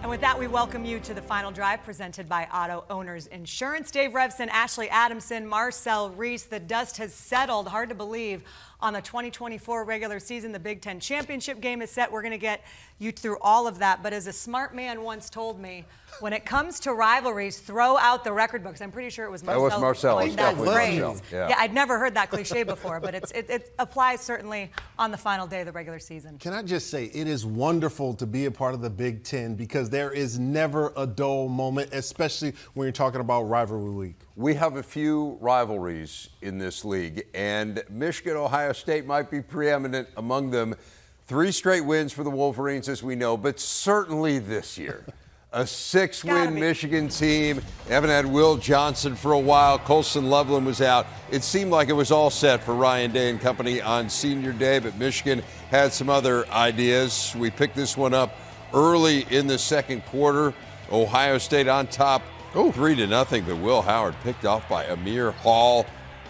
And with that, we welcome you to the final drive presented by Auto Owners Insurance. Dave Revson, Ashley Adamson, Marcel Reese. The dust has settled, hard to believe, on the 2024 regular season. The Big Ten championship game is set. We're going to get you through all of that. But as a smart man once told me, when it comes to rivalries, throw out the record books. I'm pretty sure it was Marcel. That was Marcel. It was definitely Marcel. Yeah, I'd never heard that cliche before, but it applies certainly on the final day of the regular season. Can I just say, it is wonderful to be a part of the Big Ten because there is never a dull moment, especially when you're talking about rivalry week. We have a few rivalries in this league, and Michigan-Ohio State might be preeminent among them. 3 straight wins for the Wolverines, as we know, but certainly this year. A 6-win Michigan team. They haven't had Will Johnson for a while. Colson Loveland was out. It seemed like it was all set for Ryan Day and company on senior day, but Michigan had some other ideas. We picked this one up early in the second quarter. Ohio State on top, 3-0, but Will Howard picked off by Amir Hall.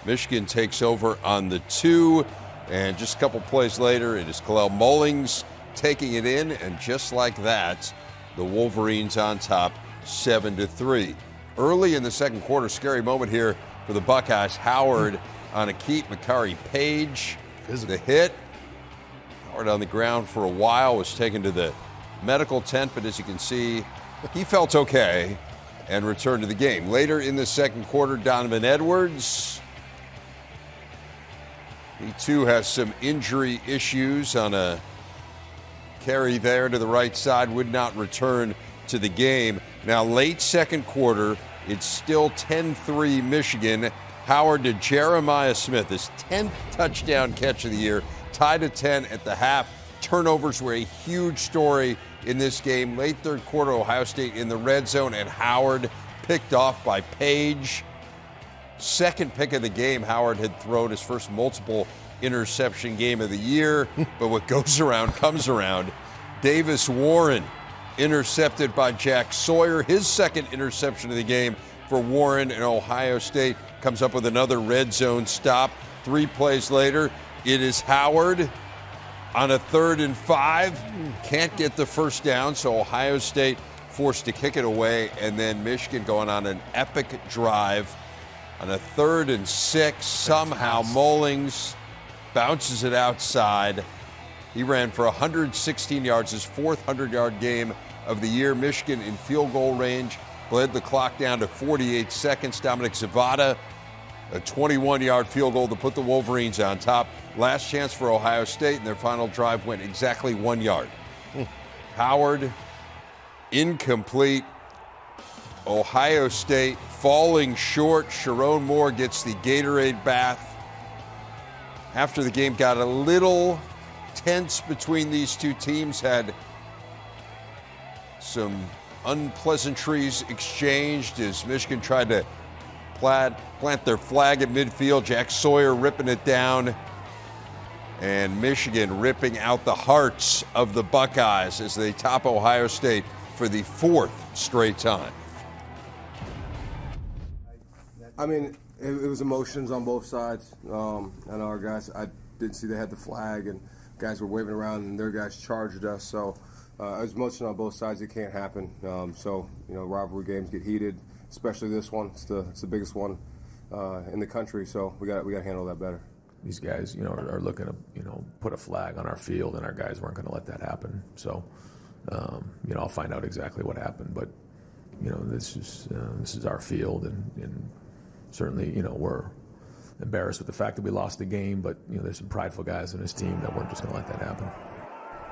Michigan takes over on the 2, and just a couple plays later, it is Kalel Mullings taking it in, and just like that, the Wolverines on top, 7-3. Early in the second quarter, scary moment here for the Buckeyes. Howard on a keep, Makari Page, the hit. Howard on the ground for a while, was taken to the medical tent, but as you can see, he felt okay and returned to the game. Later in the second quarter, Donovan Edwards, he too has some injury issues on a carry there to the right side, would not return to the game. Now, late second quarter, it's still 10-3 Michigan. Howard to Jeremiah Smith, his 10th touchdown catch of the year, tied at 10 at the half. Turnovers were a huge story in this game. Late third quarter, Ohio State in the red zone, and Howard picked off by Page. Second pick of the game, Howard had thrown his first multiple interception game of the year, but what goes around comes around. Davis Warren intercepted by Jack Sawyer, his second interception of the game for Warren, and Ohio State comes up with another red zone stop. 3 plays later, it is Howard on a 3rd and 5, can't get the first down, so Ohio State forced to kick it away, and then Michigan going on an epic drive on a 3rd and 6. Somehow Mullings bounces it outside. He ran for 116 yards, his 4th 100-yard game of the year. Michigan in field goal range, bled the clock down to 48 seconds. Dominic Zavada, a 21-yard field goal to put the Wolverines on top. Last chance for Ohio State, and their final drive went exactly 1 yard. Howard, incomplete. Ohio State falling short. Sharon Moore gets the Gatorade bath. After the game got a little tense between these two teams, had some unpleasantries exchanged as Michigan tried to plant their flag at midfield. Jack Sawyer ripping it down, and Michigan ripping out the hearts of the Buckeyes as they top Ohio State for the 4th straight time. I mean, it was emotions on both sides. And our guys, I did see they had the flag and guys were waving around and their guys charged us. So it was emotion on both sides. It can't happen. So, rivalry games get heated, especially this one. It's the biggest one in the country. So we got to handle that better. These guys, are looking to, put a flag on our field, and our guys weren't going to let that happen. So, I'll find out exactly what happened. But, this is our field, and certainly, we're embarrassed with the fact that we lost the game, but, there's some prideful guys in this team that weren't just going to let that happen.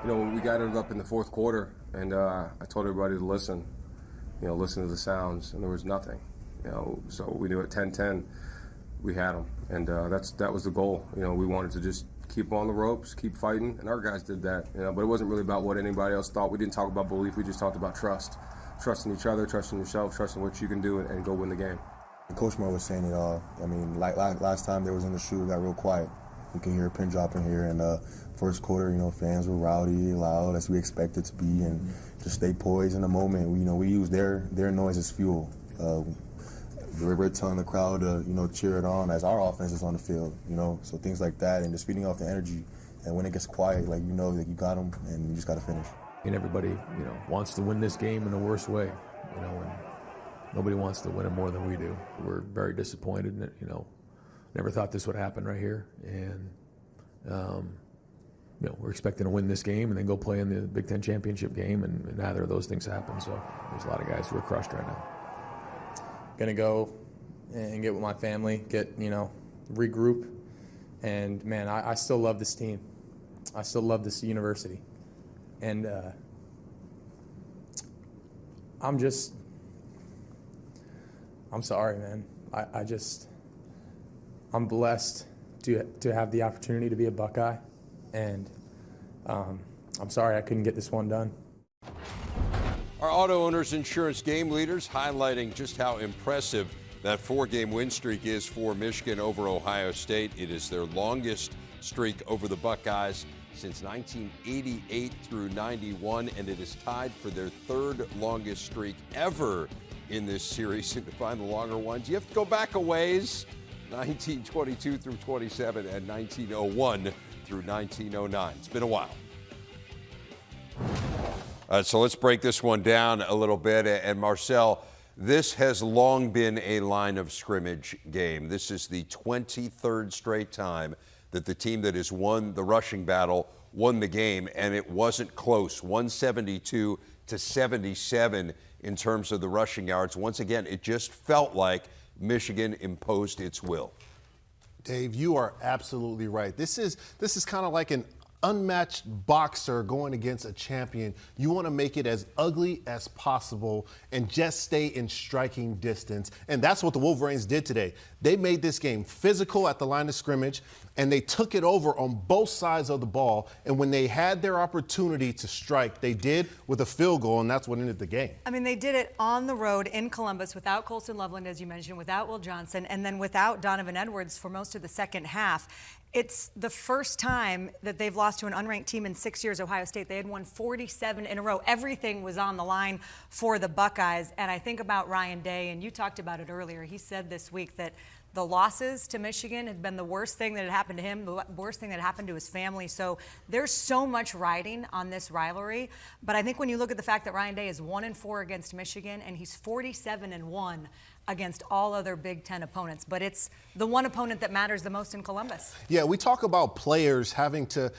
When we got it up in the 4th quarter, and I told everybody to listen to the sounds, and there was nothing. So we knew at 10-10 we had them, and that was the goal. We wanted to just keep on the ropes, keep fighting, and our guys did that. But it wasn't really about what anybody else thought. We didn't talk about belief. We just talked about trust. Trusting each other, trusting yourself, trusting what you can do, and go win the game. Coach Moore was saying it all. I mean, like last time they was in the shoe, it got real quiet. You can hear a pin drop in here. And first quarter, fans were rowdy, loud, as we expected to be, and just stay poised in the moment. We use their noise as fuel. We're telling the crowd to cheer it on as our offense is on the field. So things like that, and just feeding off the energy. And when it gets quiet, that you got them, and you just got to finish. And everybody, wants to win this game in the worst way, and nobody wants to win it more than we do. We're very disappointed, never thought this would happen right here. And, we're expecting to win this game and then go play in the Big Ten championship game, and neither of those things happen. So there's a lot of guys who are crushed right now. Gonna go and get with my family, regroup. And, man, I still love this team. I still love this university. And I'm sorry, man. I'm blessed to have the opportunity to be a Buckeye. And I'm sorry I couldn't get this one done. Our auto owners insurance game leaders highlighting just how impressive that 4-game win streak is for Michigan over Ohio State. It is their longest streak over the Buckeyes since 1988 through 91, and it is tied for their 3rd longest streak ever in this series. And to find the longer ones, you have to go back a ways, 1922 through 27 and 1901 through 1909. It's been a while. So let's break this one down a little bit. And Marcel, this has long been a line of scrimmage game. This is the 23rd straight time that the team that has won the rushing battle won the game, and it wasn't close. 172 to 77 in terms of the rushing yards. Once again, it just felt like Michigan imposed its will. Dave, you are absolutely right. This is kind of like an unmatched boxer going against a champion. You want to make it as ugly as possible and just stay in striking distance. And that's what the Wolverines did today. They made this game physical at the line of scrimmage, and they took it over on both sides of the ball. And when they had their opportunity to strike, they did with a field goal, and that's what ended the game. I mean, they did it on the road in Columbus without Colson Loveland, as you mentioned, without Will Johnson, and then without Donovan Edwards for most of the second half. It's the first time that they've lost to an unranked team in 6 years, Ohio State. They had won 47 in a row. Everything was on the line for the Buckeyes. And I think about Ryan Day, and you talked about it earlier. He said this week that the losses to Michigan had been the worst thing that had happened to him, the worst thing that happened to his family. So there's so much riding on this rivalry. But I think when you look at the fact that Ryan Day is 1-4 against Michigan and he's 47-1 against all other Big Ten opponents, but it's the one opponent that matters the most in Columbus. Yeah, we talk about players having to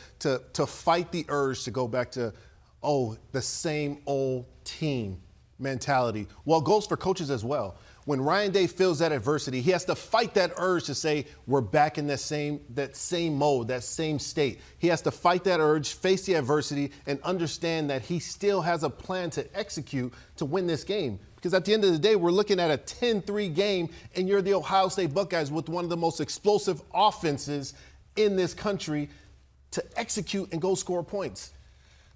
fight the urge to go back to, the same old team mentality. Well, it goes for coaches as well. When Ryan Day feels that adversity, he has to fight that urge to say, we're back in that same mode, that same state. He has to fight that urge, face the adversity, and understand that he still has a plan to execute to win this game. Because at the end of the day, we're looking at a 10-3 game, and you're the Ohio State Buckeyes with one of the most explosive offenses in this country to execute and go score points.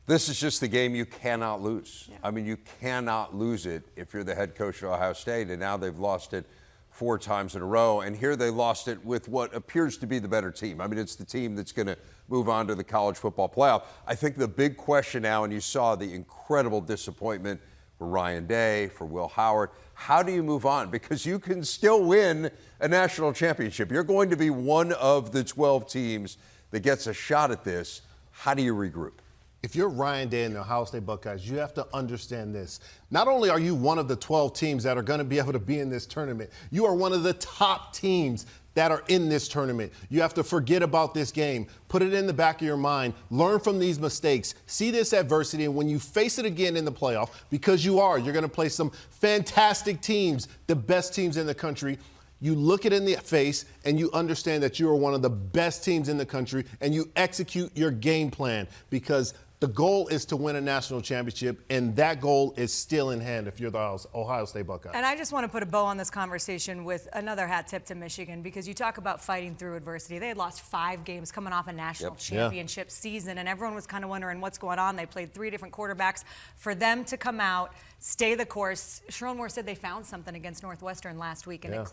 This is just the game you cannot lose. Yeah. I mean, you cannot lose it if you're the head coach of Ohio State, and now they've lost it 4 times in a row, and here they lost it with what appears to be the better team. I mean, it's the team that's going to move on to the college football playoff. I think the big question now, and you saw the incredible disappointment for Ryan Day, for Will Howard, how do you move on? Because you can still win a national championship. You're going to be one of the 12 teams that gets a shot at this. How do you regroup? If you're Ryan Day and the Ohio State Buckeyes, you have to understand this. Not only are you one of the 12 teams that are going to be able to be in this tournament, you are one of the top teams that are in this tournament. You have to forget about this game. Put it in the back of your mind. Learn from these mistakes. See this adversity, and when you face it again in the playoff, because you're going to play some fantastic teams, the best teams in the country, you look it in the face and you understand that you are one of the best teams in the country, and you execute your game plan, because the goal is to win a national championship, and that goal is still in hand if you're the Ohio State Buckeyes. And I just want to put a bow on this conversation with another hat tip to Michigan, because you talk about fighting through adversity. They had lost 5 games coming off a national championship season, and everyone was kind of wondering what's going on. They played 3 different quarterbacks. For them to come out, stay the course. Sharon Moore said they found something against Northwestern last week, and it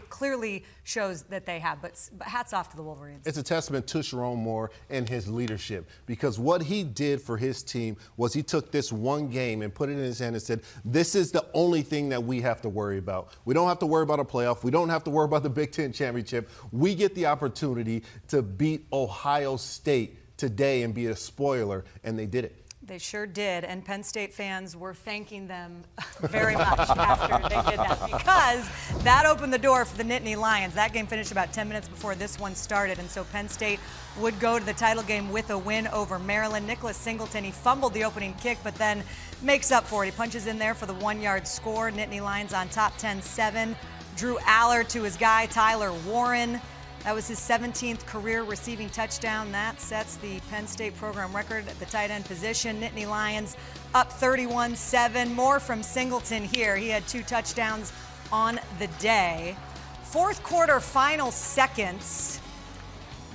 clearly shows that they have. But hats off to the Wolverines. It's a testament to Sharon Moore and his leadership, because what he did for his team was he took this one game and put it in his hand and said, this is the only thing that we have to worry about. We don't have to worry about a playoff. We don't have to worry about the Big Ten championship. We get the opportunity to beat Ohio State today and be a spoiler, and they did it. They sure did, and Penn State fans were thanking them very much after they did that, because that opened the door for the Nittany Lions. That game finished about 10 minutes before this one started, and so Penn State would go to the title game with a win over Maryland. Nicholas Singleton, he fumbled the opening kick, but then makes up for it. He punches in there for the 1-yard score. Nittany Lions on top 10-7. Drew Aller to his guy, Tyler Warren. That was his 17th career receiving touchdown. That sets the Penn State program record at the tight end position. Nittany Lions up 31-7. More from Singleton here. He had 2 touchdowns on the day. Fourth quarter final seconds.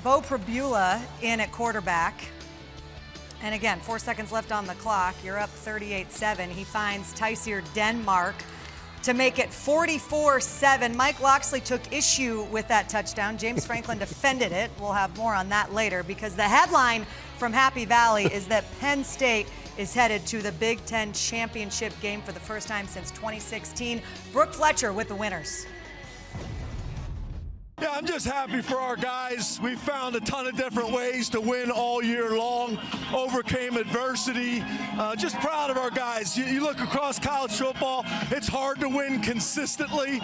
Bo Prabula in at quarterback. And again, 4 seconds left on the clock. You're up 38-7. He finds Tysier Denmark to make it 44-7. Mike Loxley took issue with that touchdown. James Franklin defended it. We'll have more on that later, because the headline from Happy Valley is that Penn State is headed to the Big Ten championship game for the first time since 2016. Brooke Fletcher with the winners. Yeah, I'm just happy for our guys. We found a ton of different ways to win all year long, overcame adversity. Just proud of our guys. You look across college football, it's hard to win consistently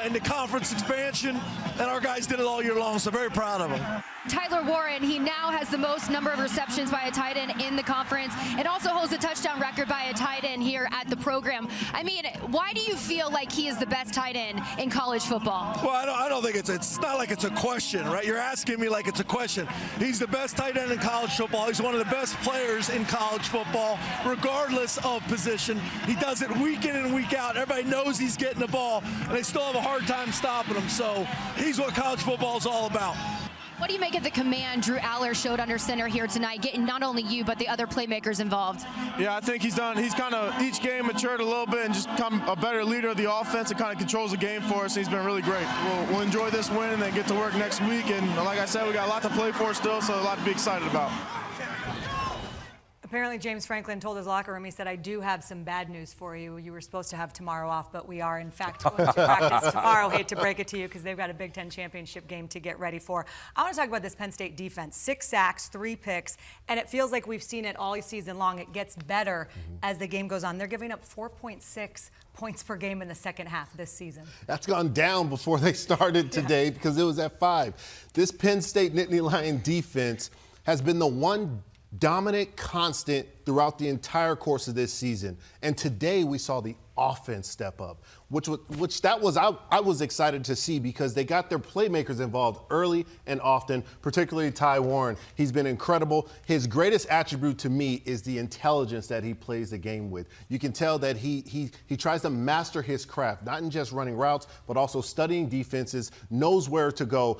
in the conference expansion, and our guys did it all year long, so very proud of them. Tyler Warren, he now has the most number of receptions by a tight end in the conference, and also holds a touchdown record by a tight end here at the program. I mean, why do you feel like he is the best tight end in college football? Well, I don't think it's not like it's a question, right? You're asking me like it's a question. He's the best tight end in college football. He's one of the best players in college football, regardless of position. He does it week in and week out. Everybody knows he's getting the ball, and they still have a hard time stopping him. So he's what college football is all about. What do you make of the command Drew Aller showed under center here tonight, getting not only you, but the other playmakers involved? Yeah, I think he's kind of each game matured a little bit and just become a better leader of the offense and kind of controls the game for us. He's been really great. We'll enjoy this win and then get to work next week. And like I said, we got a lot to play for still, so a lot to be excited about. Apparently, James Franklin told his locker room, he said, I do have some bad news for you. You were supposed to have tomorrow off, but we are, in fact, going to practice tomorrow. Hate to break it to you, because they've got a Big Ten championship game to get ready for. I want to talk about this Penn State defense. 6 sacks, 3 picks, and it feels like we've seen it all season long. It gets better as the game goes on. They're giving up 4.6 points per game in the second half this season. That's gone down before they started today because it was at 5. This Penn State Nittany Lion defense has been the one dominant constant throughout the entire course of this season. And today we saw the offense step up, which I was excited to see, because they got their playmakers involved early and often, particularly Ty Warren. He's been incredible. His greatest attribute to me is the intelligence that he plays the game with. You can tell that he tries to master his craft, not in just running routes, but also studying defenses, knows where to go.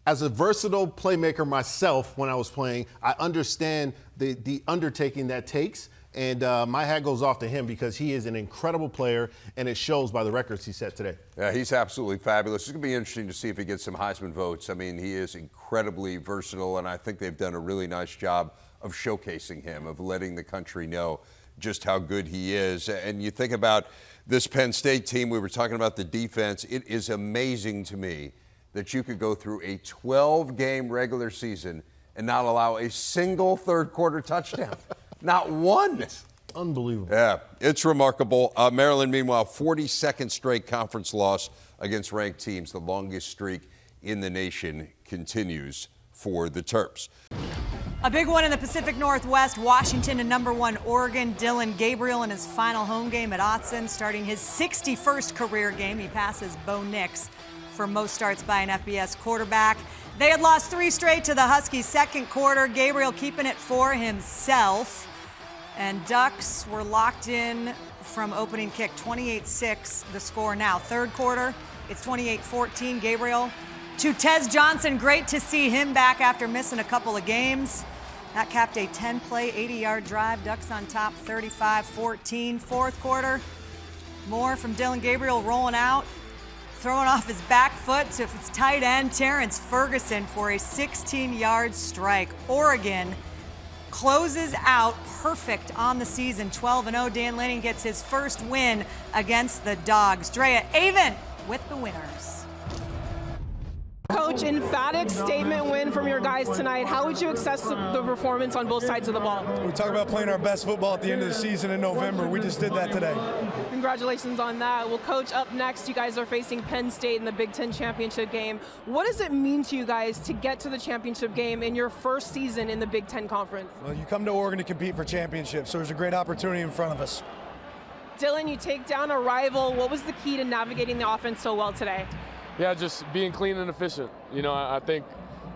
As a versatile playmaker myself, when I was playing, I understand the undertaking that takes, and my hat goes off to him, because he is an incredible player, and it shows by the records he set today. Yeah, he's absolutely fabulous. It's going to be interesting to see if he gets some Heisman votes. I mean, he is incredibly versatile, and I think they've done a really nice job of showcasing him, of letting the country know just how good he is. And you think about this Penn State team, we were talking about the defense. It is amazing to me that you could go through a 12-game regular season and not allow a single third-quarter touchdown. Not one. Unbelievable. Yeah, it's remarkable. Maryland, meanwhile, 42nd straight conference loss against ranked teams. The longest streak in the nation continues for the Terps. A big one in the Pacific Northwest, Washington and #1 Oregon. Dylan Gabriel in his final home game at Autzen, starting his 61st career game. He passes Bo Nix for most starts by an FBS quarterback. They had lost 3 straight to the Huskies second quarter. Gabriel keeping it for himself. And Ducks were locked in from opening kick, 28-6 the score now. Third quarter, it's 28-14. Gabriel to Tez Johnson. Great to see him back after missing a couple of games. That capped a 10-play, 80-yard drive. Ducks on top, 35-14. Fourth quarter, more from Dylan Gabriel rolling out, throwing off his back foot to its tight end, Terrence Ferguson, for a 16-yard strike. Oregon closes out perfect on the season, 12-0. Dan Lanning gets his first win against the Dogs. Drea Avent with the winners. Coach, Coach, emphatic statement win from your guys tonight. How would you assess the performance on both sides of the ball? We talk about playing our best football at the end of the season in November. We just did that today. Congratulations on that. Well, Coach, up next, you guys are facing Penn State in the Big Ten championship game. What does it mean to you guys to get to the championship game in your first season in the Big Ten Conference? Well, you come to Oregon to compete for championships, so there's a great opportunity in front of us. Dylan, you take down a rival. What was the key to navigating the offense so well today? Yeah, just being clean and efficient. I think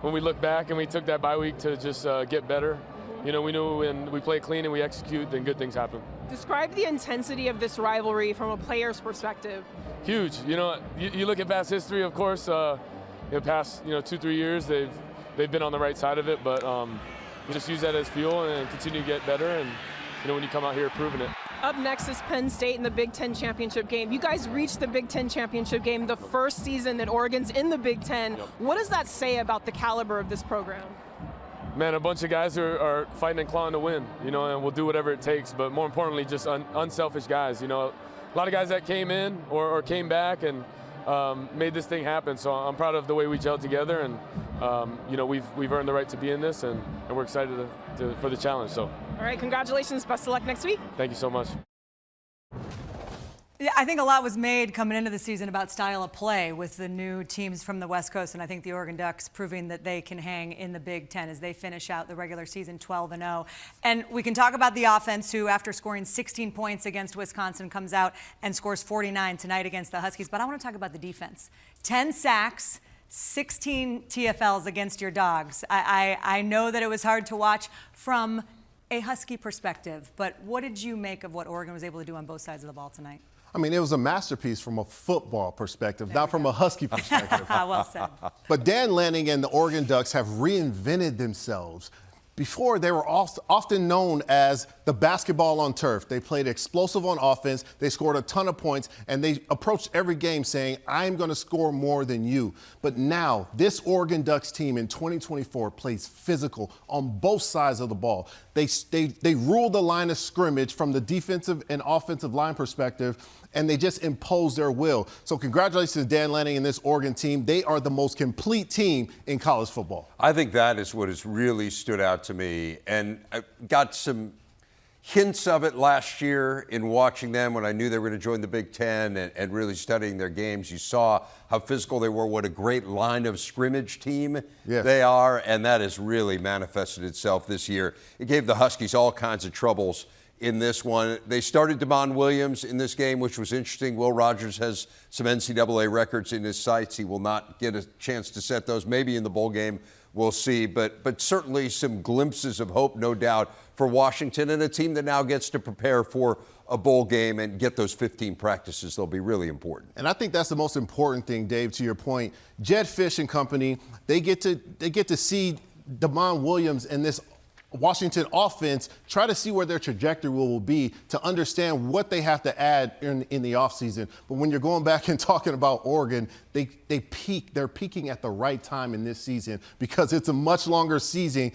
when we look back and we took that bye week to just get better, we knew when we play clean and we execute, then good things happen. Describe the intensity of this rivalry from a player's perspective. Huge. You look at past history, of course, past 2-3 years, they've been on the right side of it, but just use that as fuel and continue to get better, and when you come out here proving it. Up next is Penn State in the Big Ten championship game. You guys reached the Big Ten championship game the first season that Oregon's in the Big Ten. Yep. What does that say about the caliber of this program? Man, a bunch of guys who are fighting and clawing to win, and we'll do whatever it takes, but more importantly, just unselfish guys. A lot of guys that came in or came back and made this thing happen, so I'm proud of the way we gelled together, and we've earned the right to be in this, and we're excited for the challenge. So. All right, congratulations. Best of luck next week. Thank you so much. Yeah, I think a lot was made coming into the season about style of play with the new teams from the West Coast, and I think the Oregon Ducks proving that they can hang in the Big Ten as they finish out the regular season 12-0. And we can talk about the offense, who after scoring 16 points against Wisconsin comes out and scores 49 tonight against the Huskies. But I want to talk about the defense. 10 sacks, 16 TFLs against your Dogs. I know that it was hard to watch from a Husky perspective, but what did you make of what Oregon was able to do on both sides of the ball tonight? I mean, it was a masterpiece from a football perspective, not from a Husky perspective. Well said. But Dan Lanning and the Oregon Ducks have reinvented themselves. Before, they were often known as the basketball on turf. They played explosive on offense, they scored a ton of points, and they approached every game saying, I'm going to score more than you. But now, this Oregon Ducks team in 2024 plays physical on both sides of the ball. They rule the line of scrimmage from the defensive and offensive line perspective, and they just impose their will. So congratulations to Dan Lanning and this Oregon team. They are the most complete team in college football. I think that is what has really stood out to me. And I got some hints of it last year in watching them when I knew they were going to join the Big Ten and really studying their games. You saw how physical they were, what a great line of scrimmage team they are, and that has really manifested itself this year. It gave the Huskies all kinds of troubles in this one. They started Damon Williams in this game, which was interesting. Will Rogers has some NCAA records in his sights. He will not get a chance to set those. Maybe in the bowl game, we'll see. But certainly some glimpses of hope, no doubt, for Washington, and a team that now gets to prepare for a bowl game and get those 15 practices. They'll be really important. And I think that's the most important thing, Dave, to your point. Jed Fish and company, they get to see Damon Williams and this Washington offense, try to see where their trajectory will be to understand what they have to add in the offseason. But when you're going back and talking about Oregon, they're peaking at the right time in this season because it's a much longer season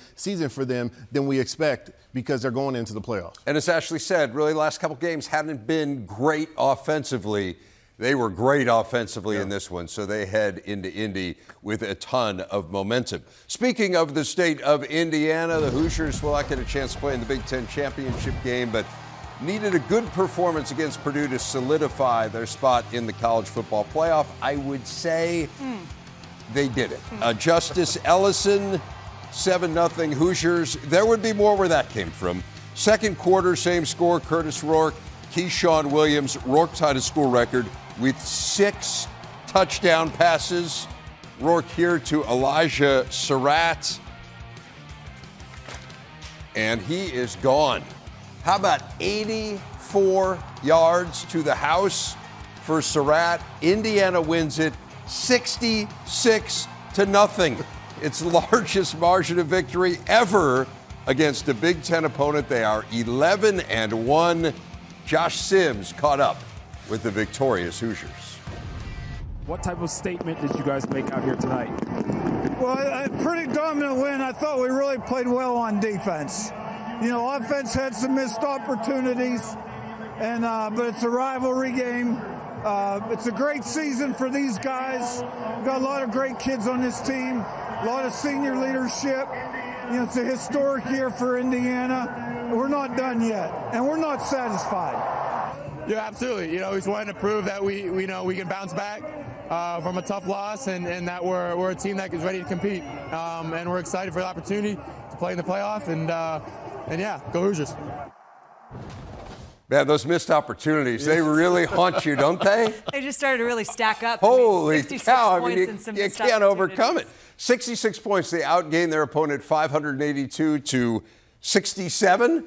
for them than we expect because they're going into the playoffs. And as Ashley said, really last couple games haven't been great offensively. They were great offensively in this one, so they head into Indy with a ton of momentum. Speaking of the state of Indiana, the Hoosiers will not get a chance to play in the Big Ten championship game, but needed a good performance against Purdue to solidify their spot in the college football playoff. I would say they did it. Justice Ellison, 7-0 Hoosiers. There would be more where that came from. Second quarter, same score, Curtis Rourke, Keyshawn Williams. Rourke tied a school record with 6 touchdown passes. Rourke here to Elijah Surratt. And he is gone. How about 84 yards to the house for Surratt? Indiana wins it 66-0. It's the largest margin of victory ever against a Big Ten opponent. They are 11-1. Josh Sims caught up with the victorious Hoosiers. What type of statement did you guys make out here tonight? Well, a pretty dominant win. I thought we really played well on defense. Offense had some missed opportunities, but it's a rivalry game. It's a great season for these guys. We've got a lot of great kids on this team, a lot of senior leadership. You know, it's a historic year for Indiana. We're not done yet, and we're not satisfied. Yeah, absolutely. You know, we just wanted to prove that we know we can bounce back from a tough loss, and that we're a team that is ready to compete. And we're excited for the opportunity to play in the playoff, and yeah, go Hoosiers. Man, those missed opportunities, they really haunt you, don't they? They just started to really stack up. Holy 66 cow, points you can't overcome it. 66 points, they outgained their opponent 582 to 67.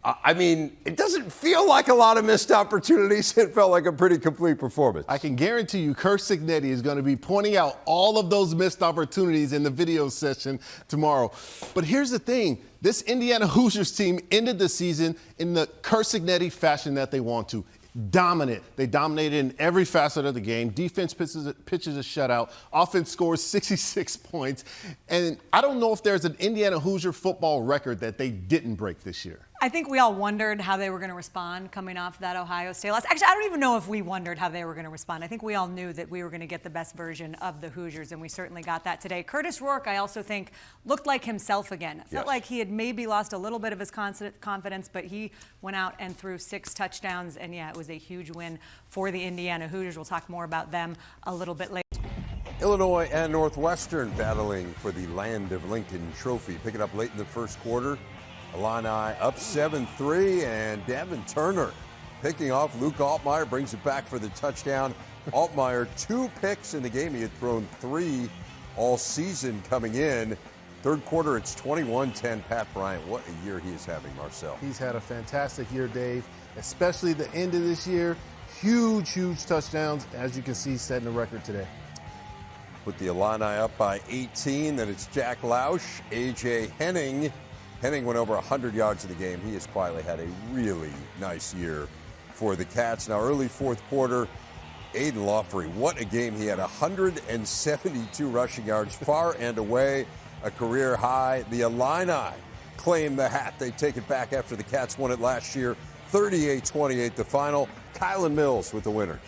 I mean, it doesn't feel like a lot of missed opportunities. It felt like a pretty complete performance. I can guarantee you Kurt Cignetti is going to be pointing out all of those missed opportunities in the video session tomorrow. But here's the thing. This Indiana Hoosiers team ended the season in the Kurt Cignetti fashion that they want to. Dominant. They dominated in every facet of the game. Defense pitches a shutout. Offense scores 66 points. And I don't know if there's an Indiana Hoosier football record that they didn't break this year. I think we all wondered how they were going to respond coming off that Ohio State loss. Actually, I don't even know if we wondered how they were going to respond. I think we all knew that we were going to get the best version of the Hoosiers, and we certainly got that today. Curtis Rourke, I also think, looked like himself again. Felt like he had maybe lost a little bit of his confidence, but he went out and threw 6 touchdowns, and yeah, it was a huge win for the Indiana Hoosiers. We'll talk more about them a little bit later. Illinois and Northwestern battling for the Land of Lincoln trophy. Pick it up late in the first quarter. Illini up 7-3, and Devin Turner picking off Luke Altmaier, brings it back for the touchdown. Altmaier, 2 picks in the game. He had thrown 3 all season coming in. Third quarter, it's 21-10. Pat Bryant, what a year he is having, Marcel. He's had a fantastic year, Dave, especially the end of this year. Huge, huge touchdowns, as you can see, setting the record today. Put the Illini up by 18. Then it's Jack Lausch, A.J. Henning. Henning went over 100 yards in the game. He has quietly had a really nice year for the Cats. Now, early fourth quarter, Aiden Lawfrey, what a game. He had 172 rushing yards, far and away, a career high. The Illini claim the hat. They take it back after the Cats won it last year, 38-28 the final. Kylan Mills with the winners.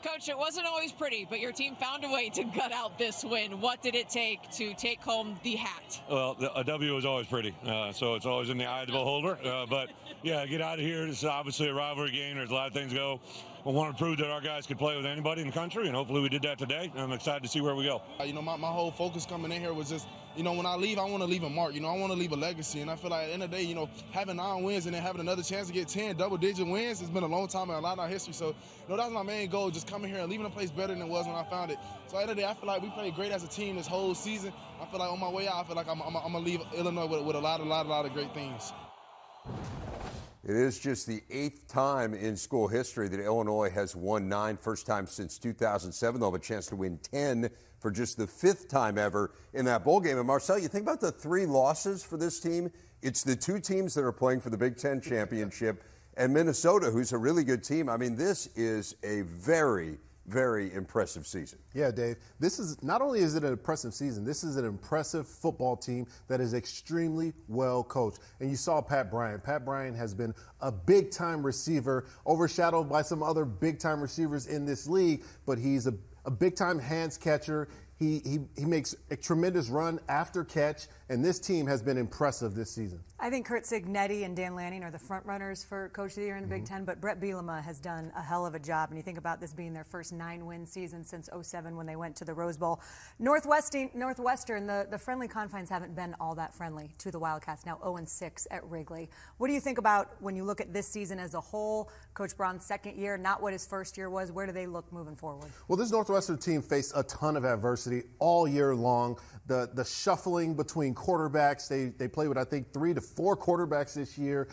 Coach, it wasn't always pretty, but your team found a way to gut out this win. What did it take to take home the hat? Well, a W is always pretty, so it's always in the eye of the beholder. But, yeah, get out of here. This is obviously a rivalry game. There's a lot of things go. We want to prove that our guys could play with anybody in the country, and hopefully we did that today. I'm excited to see where we go. You know, my whole focus coming in here was just, you know, when I leave, I want to leave a mark. You know, I want to leave a legacy. And I feel like at the end of the day, you know, having 9 wins and then having another chance to get 10 double-digit wins, it's been a long time in a lot of our history. So, you know, that's my main goal, just coming here and leaving the place better than it was when I found it. So at the end of the day, I feel like we played great as a team this whole season. I feel like on my way out, I feel like I'm going to leave Illinois with a lot of great things. It is just the 8th time in school history that Illinois has won 9, first time since 2007. They'll have a chance to win 10 for just the 5th time ever in that bowl game. And Marcel, you think about the 3 losses for this team? It's the 2 teams that are playing for the Big Ten championship and Minnesota, who's a really good team. I mean, this is a very, very impressive season. Yeah, Dave. This is not only is it an impressive season, this is an impressive football team that is extremely well coached. And you saw Pat Bryant. Pat Bryant has been a big-time receiver, overshadowed by some other big-time receivers in this league, but he's a big-time hands catcher. He makes a tremendous run after catch, and this team has been impressive this season. I think Kurt Cignetti and Dan Lanning are the front runners for Coach of the Year in the Big Ten, but Brett Bielema has done a hell of a job. And you think about this being their first 9-win season since 2007 when they went to the Rose Bowl. Northwestern, the friendly confines haven't been all that friendly to the Wildcats, now 0-6 at Wrigley. What do you think about when you look at this season as a whole? Coach Braun's second year, not what his first year was. Where do they look moving forward? Well, this Northwestern team faced a ton of adversity all year long. The shuffling between quarterbacks, they played with, I think, 3 to 4 quarterbacks this year.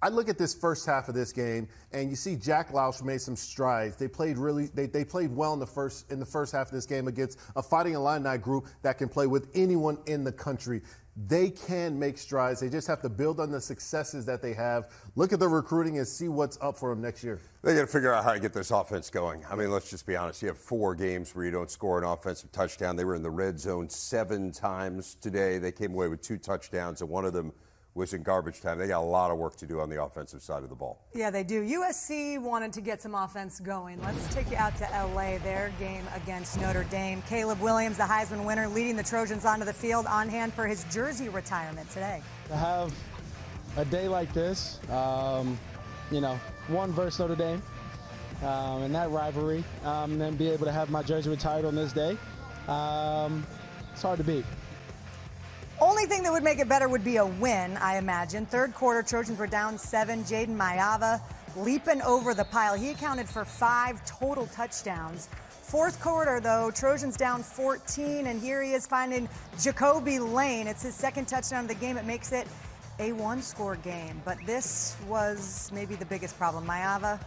I look at this first half of this game, and you see Jack Lausch made some strides. They played they played well in the first half of this game against a Fighting Illini group that can play with anyone in the country. They can make strides. They just have to build on the successes that they have. Look at the recruiting and see what's up for them next year. They got to figure out how to get this offense going. I mean, let's just be honest. You have 4 games where you don't score an offensive touchdown. They were in the red zone 7 times today. They came away with 2 touchdowns, and one of them was in garbage time. They got a lot of work to do on the offensive side of the ball. Yeah, they do. USC wanted to get some offense going. Let's take you out to L.A., their game against Notre Dame. Caleb Williams, the Heisman winner, leading the Trojans onto the field, on hand for his jersey retirement today. To have a day like this, one versus Notre Dame, and that rivalry, and then be able to have my jersey retired on this day, it's hard to beat. Only thing that would make it better would be a win, I imagine. Third quarter, Trojans were down 7. Jaden Mayava leaping over the pile. He accounted for 5 total touchdowns. Fourth quarter, though, Trojans down 14, and here he is finding Jacoby Lane. It's his second touchdown of the game. It makes it a one-score game. But this was maybe the biggest problem. Mayava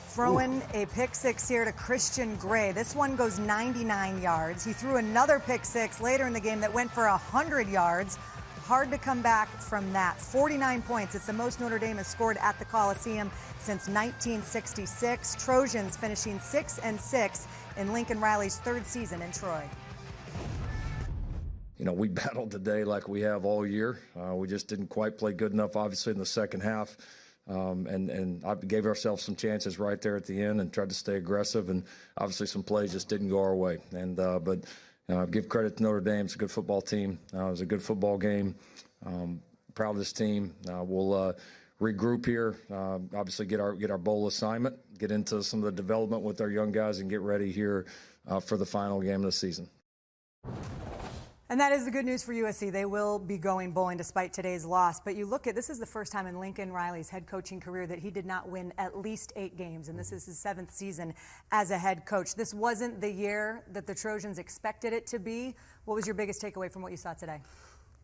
throwing a pick six here to Christian Gray. This one goes 99 yards. He threw another pick six later in the game that went for 100 yards. Hard to come back from that. 49 points. It's the most Notre Dame has scored at the Coliseum since 1966. Trojans finishing 6-6 in Lincoln Riley's third season in Troy. We battled today like we have all year. We just didn't quite play good enough, obviously, in the second half. And I gave ourselves some chances right there at the end and tried to stay aggressive. And obviously some plays just didn't go our way. But give credit to Notre Dame. It's a good football team. It was a good football game. Proud of this team. We'll regroup here, obviously get our bowl assignment, get into some of the development with our young guys, and get ready here for the final game of the season. And that is the good news for USC. They will be going bowling despite today's loss. But you look at, this is the first time in Lincoln Riley's head coaching career that he did not win at least 8 games. And this is his 7th season as a head coach. This wasn't the year that the Trojans expected it to be. What was your biggest takeaway from what you saw today?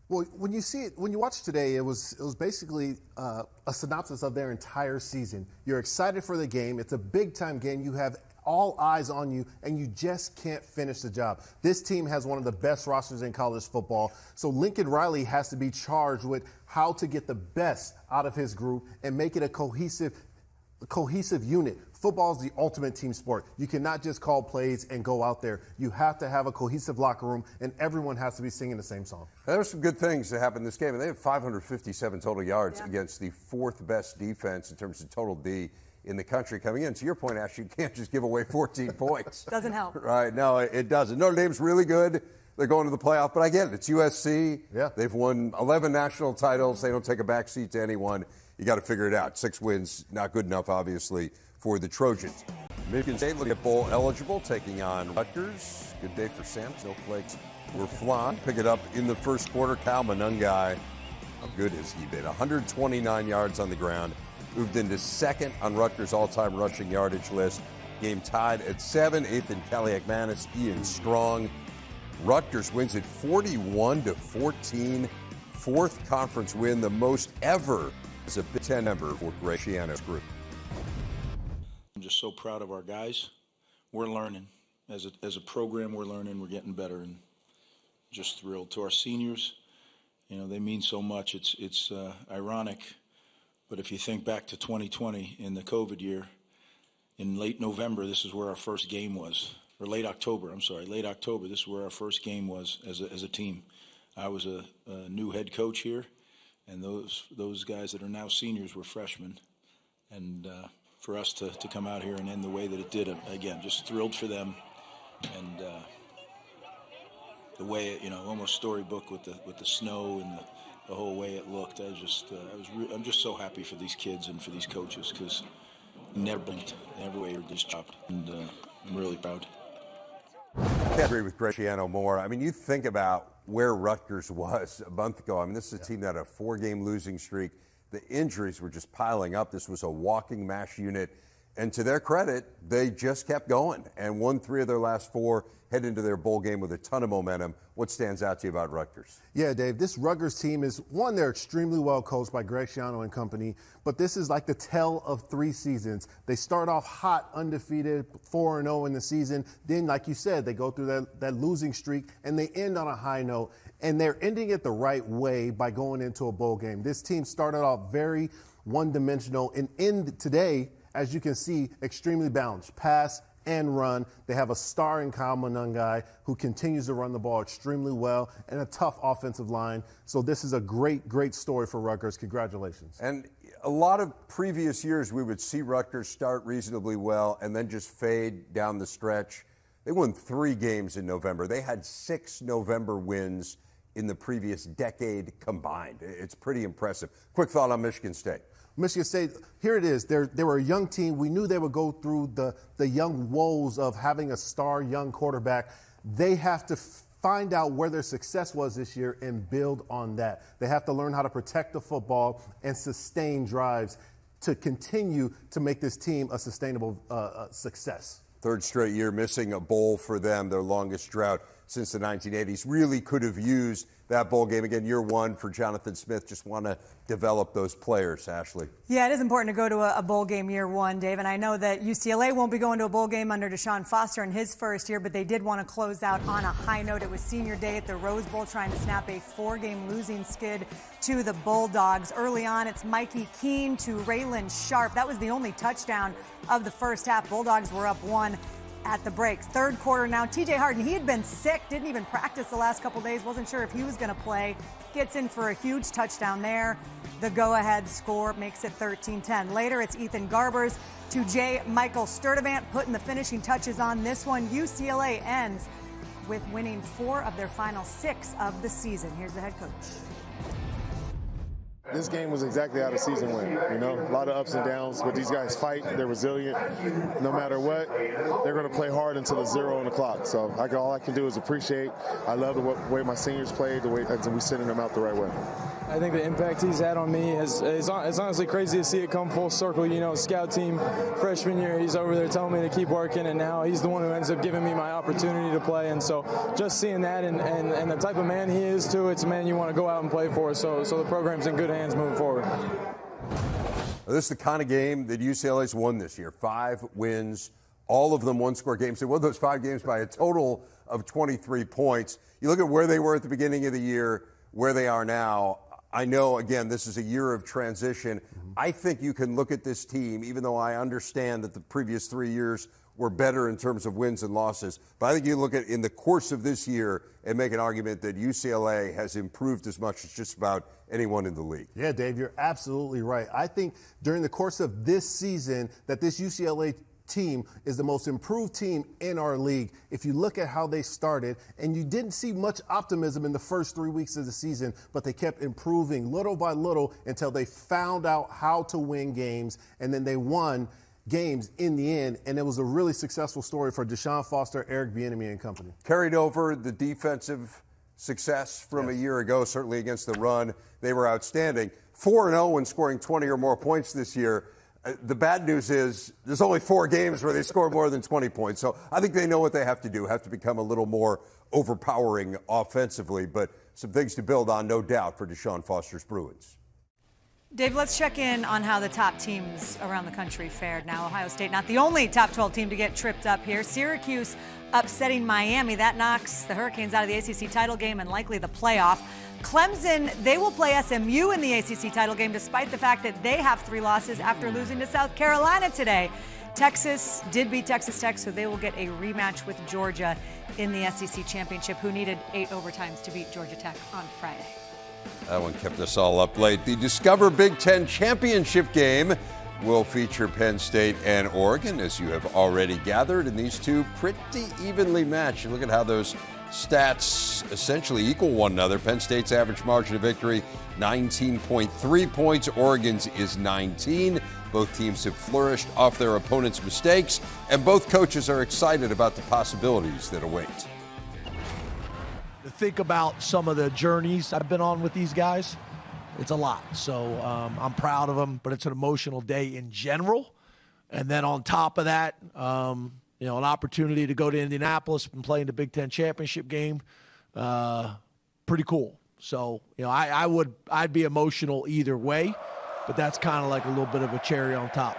Well, when you watch today, it was basically a synopsis of their entire season. You're excited for the game. It's a big-time game. You have all eyes on you, and you just can't finish the job. This team has one of the best rosters in college football, so Lincoln Riley has to be charged with how to get the best out of his group and make it a cohesive unit. Football is the ultimate team sport. You cannot just call plays and go out there. You have to have a cohesive locker room, and everyone has to be singing the same song. There were some good things that happened in this game, and they had 557 total yards against the 4th best defense in terms of total D in the country coming in. To your point, Ash, you can't just give away 14 points. Doesn't help. Right. No, it doesn't. Notre Dame's really good. They're going to the playoff, but I get it. It's USC. Yeah. They've won 11 national titles. They don't take a backseat to anyone. You got to figure it out. 6 wins, not good enough, obviously, for the Trojans. Michigan State looking at bowl eligible, taking on Rutgers. Good day for Sam. Snowflakes were flying. Pick it up in the first quarter. Kyle Monungai, how good has he been? 129 yards on the ground. Moved into 2nd on Rutgers' all-time rushing yardage list. Game tied at 7. 8th in Caliac Manis, Ian Strong. Rutgers wins it 41-14. 4th conference win, the most ever as a Big Ten member for Greg Schiano's group. I'm just so proud of our guys. We're learning. As a program, we're learning. We're getting better, and just thrilled. To our seniors, they mean so much. It's ironic. But if you think back to 2020 in the COVID year, in late November, this is where our first game was. Or late October, this is where our first game was as a team. I was a new head coach here, and those guys that are now seniors were freshmen. And for us to come out here and end the way that it did, again, just thrilled for them. And the way almost storybook with the snow and the whole way it looked, I'm just so happy for these kids and for these coaches, because never blinked, never waited this job, and I'm really proud. I agree with Greg Schiano more. I mean, you think about where Rutgers was a month ago. I mean, this is a team that had a 4-game losing streak. The injuries were just piling up. This was a walking MASH unit. And to their credit, they just kept going and won 3 of their last 4, head into their bowl game with a ton of momentum. What stands out to you about Rutgers? Yeah, Dave, this Rutgers team is, one, they're extremely well coached by Greg Schiano and company, but this is like the tale of 3 seasons. They start off hot, undefeated, 4-0 in the season. Then, like you said, they go through that losing streak, and they end on a high note. And they're ending it the right way by going into a bowl game. This team started off very one-dimensional and end today, as you can see, extremely balanced. Pass, and run. They have a star in Kyle Monungai who continues to run the ball extremely well, and a tough offensive line. So this is a great, great story for Rutgers. Congratulations. And a lot of previous years, we would see Rutgers start reasonably well and then just fade down the stretch. They won 3 games in November. They had 6 November wins in the previous decade combined. It's pretty impressive. Quick thought on Michigan State. Michigan State, here it is. They were a young team. We knew they would go through the young woes of having a star young quarterback. They have to find out where their success was this year and build on that. They have to learn how to protect the football and sustain drives to continue to make this team a sustainable success. 3rd straight year missing a bowl for them, their longest drought since the 1980s. Really could have used that bowl game. Again, year 1 for Jonathan Smith. Just want to develop those players, Ashley. Yeah, it is important to go to a bowl game year 1, Dave. And I know that UCLA won't be going to a bowl game under Deshaun Foster in his first year, but they did want to close out on a high note. It was senior day at the Rose Bowl, trying to snap a 4-game losing skid to the Bulldogs. Early on, it's Mikey Keene to Raylan Sharp. That was the only touchdown of the first half. Bulldogs were up 1 at the breaks. 3rd quarter now, TJ Harden, he had been sick, didn't even practice the last couple days, wasn't sure if he was going to play. Gets in for a huge touchdown there. The go-ahead score makes it 13-10. Later, it's Ethan Garbers to J. Michael Sturdivant, putting the finishing touches on this one. UCLA ends with winning 4 of their final 6 of the season. Here's the head coach. This game was exactly how the season went, you know, a lot of ups and downs, but these guys fight, they're resilient. No matter what, they're going to play hard until the 0 on the clock. So all I can do is appreciate. I love the way my seniors played, the way we sending them out the right way. I think the impact he's had on me is honestly crazy to see it come full circle. You know, scout team freshman year, he's over there telling me to keep working, and now he's the one who ends up giving me my opportunity to play. And so just seeing that and the type of man he is, too, it's a man you want to go out and play for. So the program's in good hands moving forward. This is the kind of game that UCLA's won this year. 5 wins, all of them one-score games. They won those 5 games by a total of 23 points. You look at where they were at the beginning of the year, where they are now. I know, again, this is a year of transition. I think you can look at this team, even though I understand that the previous 3 years were better in terms of wins and losses. But I think you look at in the course of this year and make an argument that UCLA has improved as much as just about anyone in the league. Yeah, Dave, you're absolutely right. I think during the course of this season that this UCLA team is the most improved team in our league. If you look at how they started, and you didn't see much optimism in the first 3 weeks of the season, but they kept improving little by little until they found out how to win games, and then they won games in the end, and it was a really successful story for Deshaun Foster, Eric Bieniemy, and company. Carried over the defensive success from a year ago, certainly against the run. They were outstanding. 4-0 when scoring 20 or more points this year. The bad news is there's only 4 games where they score more than 20 points. So I think they know what they have to do, have to become a little more overpowering offensively. But some things to build on, no doubt, for Deshaun Foster's Bruins. Dave, let's check in on how the top teams around the country fared. Now, Ohio State, not the only top 12 team to get tripped up here. Syracuse upsetting Miami. That knocks the Hurricanes out of the ACC title game and likely the playoff. Clemson, they will play SMU in the ACC title game despite the fact that they have 3 losses after losing to South Carolina today. Texas did beat Texas Tech, so they will get a rematch with Georgia in the SEC championship, who needed 8 overtimes to beat Georgia Tech on Friday. That one kept us all up late. The Discover Big Ten Championship game will feature Penn State and Oregon, as you have already gathered, and these two pretty evenly matched. You look at how those stats essentially equal one another. Penn State's average margin of victory, 19.3 points. Oregon's is 19. Both teams have flourished off their opponents' mistakes, and both coaches are excited about the possibilities that await. To think about some of the journeys I've been on with these guys, it's a lot. So I'm proud of them, but it's an emotional day in general. And then on top of that, an opportunity to go to Indianapolis and play in the Big Ten championship game, pretty cool. So, I'd be emotional either way, but that's kind of like a little bit of a cherry on top.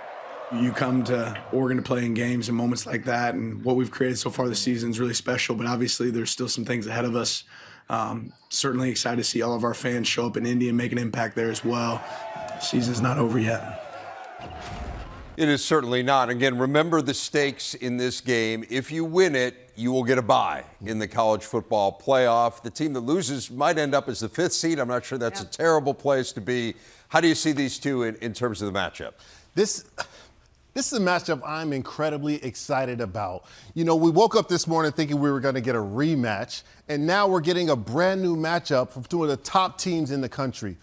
You come to Oregon to play in games and moments like that, and what we've created so far this season is really special, but obviously there's still some things ahead of us. Certainly excited to see all of our fans show up in Indy and make an impact there as well. Season's not over yet. It is certainly not. Again, remember the stakes in this game. If you win it, you will get a bye in the college football playoff. The team that loses might end up as the 5th seed. I'm not sure that's a terrible place to be. How do you see these two in terms of the matchup? This is a matchup I'm incredibly excited about. You know, we woke up this morning thinking we were going to get a rematch, and now we're getting a brand new matchup from two of the top teams in the country.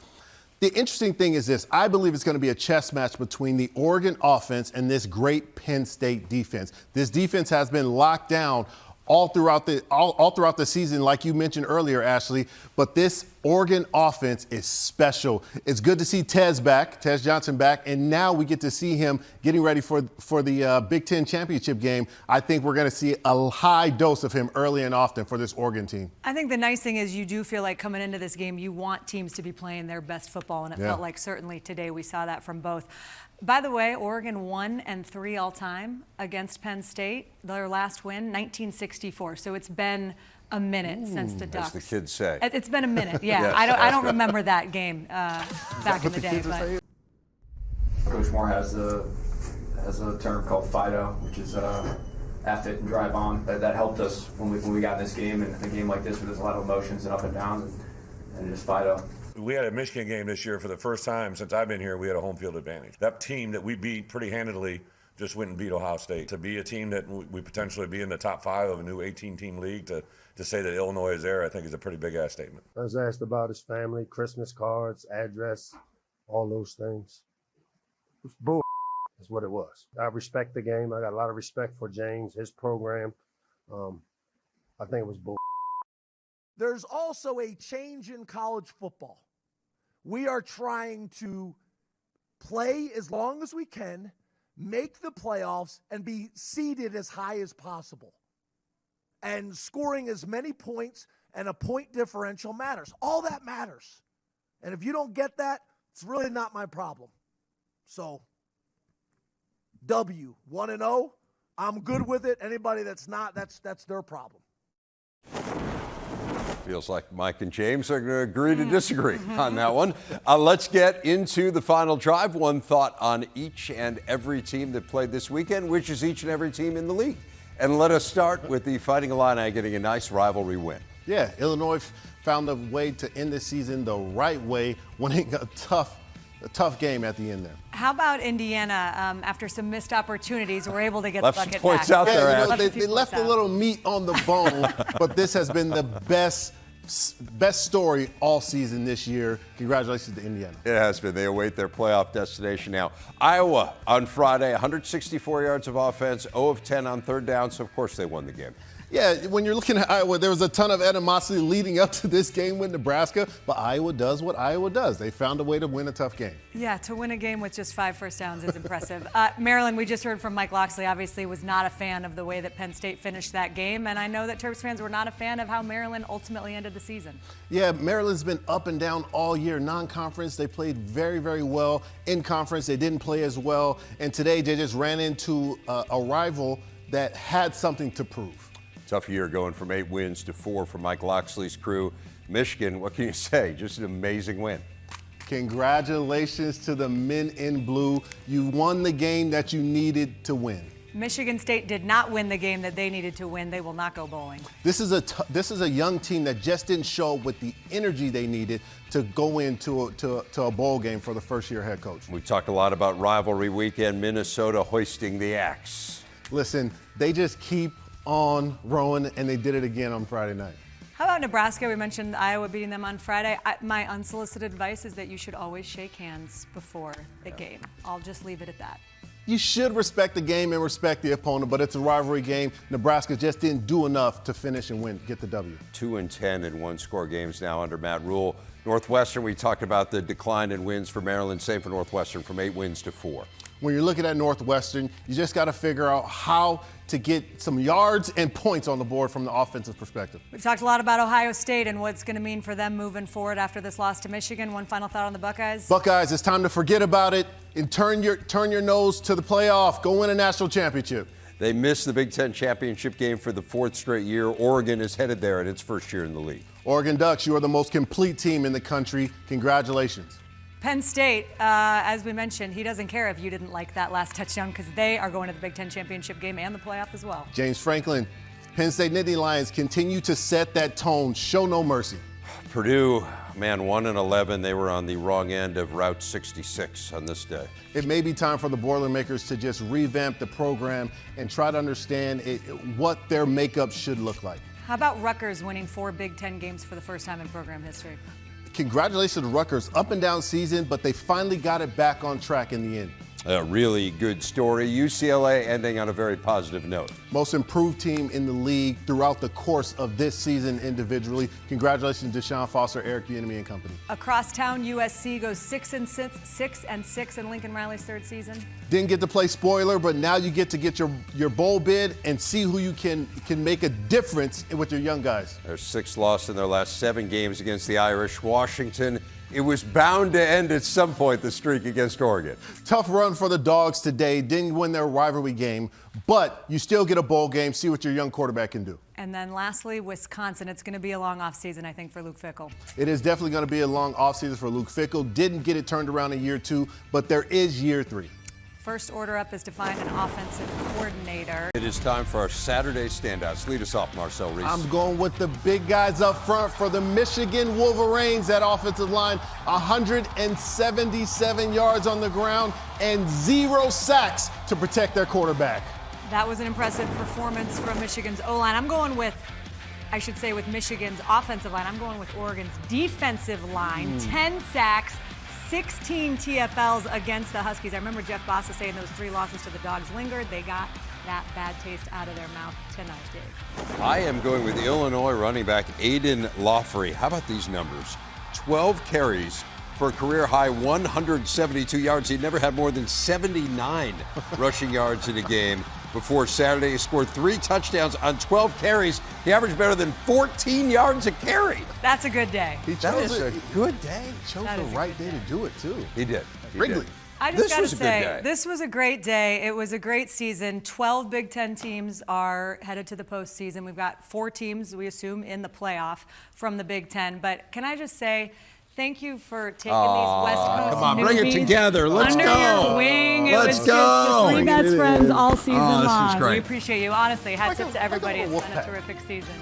The interesting thing is this. I believe it's going to be a chess match between the Oregon offense and this great Penn State defense. This defense has been locked down all throughout the season, like you mentioned earlier, Ashley. But this Oregon offense is special. It's good to see Tez Johnson back, and now we get to see him getting ready for the Big Ten championship game. I think we're going to see a high dose of him early and often for this Oregon team. I think the nice thing is you do feel like coming into this game, you want teams to be playing their best football, and it felt like certainly today we saw that from both. By the way, Oregon 1-3 all time against Penn State. Their last win, 1964. So it's been a minute since the Ducks. As the kids say. It's been a minute, yeah. Yes, I don't remember that game back in the day. But. Coach Moore has a term called FIDO, which is F it and drive on. That helped us when we got in this game, and a game like this where there's a lot of emotions and up and downs, and just FIDO. We had a Michigan game this year for the first time since I've been here. We had a home field advantage. That team that we beat pretty handedly just went and beat Ohio State. To be a team that we potentially be in the top 5 of a new 18-team league, to say that Illinois is there, I think is a pretty big-ass statement. I was asked about his family, Christmas cards, address, all those things. It was bull. Is what it was. I respect the game. I got a lot of respect for James, his program. I think it was bull. There's also a change in college football. We are trying to play as long as we can, make the playoffs, and be seeded as high as possible. And scoring as many points and a point differential matters. All that matters. And if you don't get that, it's really not my problem. So, W, 1-0. I'm good with it. Anybody that's not, that's their problem. Feels like Mike and James are going to agree to disagree on that one. Let's get into the final drive. One thought on each and every team that played this weekend, which is each and every team in the league. And let us start with the Fighting Illini getting a nice rivalry win. Yeah, Illinois found a way to end the season the right way, winning a tough game at the end there. How about Indiana? After some missed opportunities, we're able to get the bucket points back. out there. Yeah, they left a little meat on the bone, but this has been the best story all season this year. Congratulations to Indiana. It has been. They await their playoff destination now. Iowa on Friday, 164 yards of offense, 0 of 10 on third down, so of course they won the game. Yeah, when you're looking at Iowa, there was a ton of animosity leading up to this game with Nebraska, but Iowa does what Iowa does. They found a way to win a tough game. Yeah, to win a game with just 5 first downs is impressive. Maryland, we just heard from Mike Loxley, obviously was not a fan of the way that Penn State finished that game, and I know that Terps fans were not a fan of how Maryland ultimately ended the season. Yeah, Maryland's been up and down all year. Non-conference, they played very, very well. In conference, they didn't play as well, and today they just ran into a rival that had something to prove. Tough year going from 8 wins to 4 for Mike Loxley's crew. Michigan, what can you say? Just an amazing win. Congratulations to the men in blue. You won the game that you needed to win. Michigan State did not win the game that they needed to win. They will not go bowling. This is a young team that just didn't show up with the energy they needed to go into a bowl game for the first-year head coach. We talked a lot about rivalry weekend, Minnesota hoisting the axe. Listen, they just keep on rowing, and they did it again on Friday night. How about Nebraska? We mentioned Iowa beating them on Friday. My unsolicited advice is that you should always shake hands before the game. I'll just leave it at that. You should respect the game and respect the opponent, but it's a rivalry game. Nebraska just didn't do enough to finish and win, get the W. 2-10 in one-score games now under Matt Rule. Northwestern, we talked about the decline in wins for Maryland. Same for Northwestern, from 8 wins to 4. When you're looking at Northwestern, you just got to figure out how to get some yards and points on the board from the offensive perspective. We've talked a lot about Ohio State and what it's going to mean for them moving forward after this loss to Michigan. One final thought on the Buckeyes? Buckeyes, it's time to forget about it and turn your nose to the playoff. Go win a national championship. They missed the Big Ten championship game for the 4th straight year. Oregon is headed there in its first year in the league. Oregon Ducks, you are the most complete team in the country. Congratulations. Penn State, as we mentioned, he doesn't care if you didn't like that last touchdown because they are going to the Big Ten championship game and the playoff as well. James Franklin, Penn State Nittany Lions continue to set that tone. Show no mercy. Purdue, man, 1-11. They were on the wrong end of Route 66 on this day. It may be time for the Boilermakers to just revamp the program and try to understand what their makeup should look like. How about Rutgers winning 4 Big Ten games for the first time in program history? Congratulations to Rutgers, up and down season, but they finally got it back on track in the end. A really good story. UCLA ending on a very positive note. Most improved team in the league throughout the course of this season individually. Congratulations to Deshaun Foster, Eric Bieniemy and company. Across town, USC goes 6-6 in Lincoln Riley's third season. Didn't get to play spoiler, but now you get to get your bowl bid and see who you can make a difference with your young guys. Their 6th loss in their last 7 games against the Irish. Washington, it was bound to end at some point, the streak against Oregon. Tough run for the Dogs today. Didn't win their rivalry game, but you still get a bowl game. See what your young quarterback can do. And then lastly, Wisconsin. It's going to be a long offseason, I think, for Luke Fickell. It is definitely going to be a long offseason for Luke Fickell. Didn't get it turned around in year 2, but there is year 3. First order up is to find an offensive coordinator. It is time for our Saturday standouts. Lead us off, Marcel Reese. I'm going with the big guys up front for the Michigan Wolverines. That offensive line, 177 yards on the ground and 0 sacks to protect their quarterback. That was an impressive performance from Michigan's O-line. I'm going with, I should say, with Michigan's offensive line. I'm going with Oregon's defensive line. 10 sacks. 16 TFLs against the Huskies. I remember Jeff Bossa saying those 3 losses to the Dogs lingered. They got that bad taste out of their mouth tonight, Dave. I am going with Illinois running back Aiden Lawfrey. How about these numbers? 12 carries for a career-high 172 yards. He'd never had more than 79 rushing yards in a game before Saturday. He scored 3 touchdowns on 12 carries. He averaged better than 14 yards a carry. That's a good day. He chose a good day. Chose the right day to do it, too. He did. Wrigley. I just got to say, this was a great day. It was a great season. 12 Big Ten teams are headed to the postseason. We've got 4 teams, we assume, in the playoff from the Big Ten. But can I just say, thank you for taking these West Coast come on, bring it together. Let's under go. Your wing. It Let's was go. just the 3 best friends all season long. Was great. We appreciate you. Honestly, hats up to everybody. It's been a terrific season.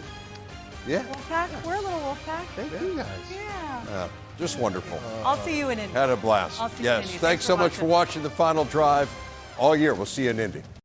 Yeah. Wolfpack? We're a little Wolfpack. Thank you guys. Yeah. Just wonderful. I'll see you in Indy. Had a blast. I'll see you in Yes. Indy. Thanks so much for watching The Final Drive all year. We'll see you in Indy.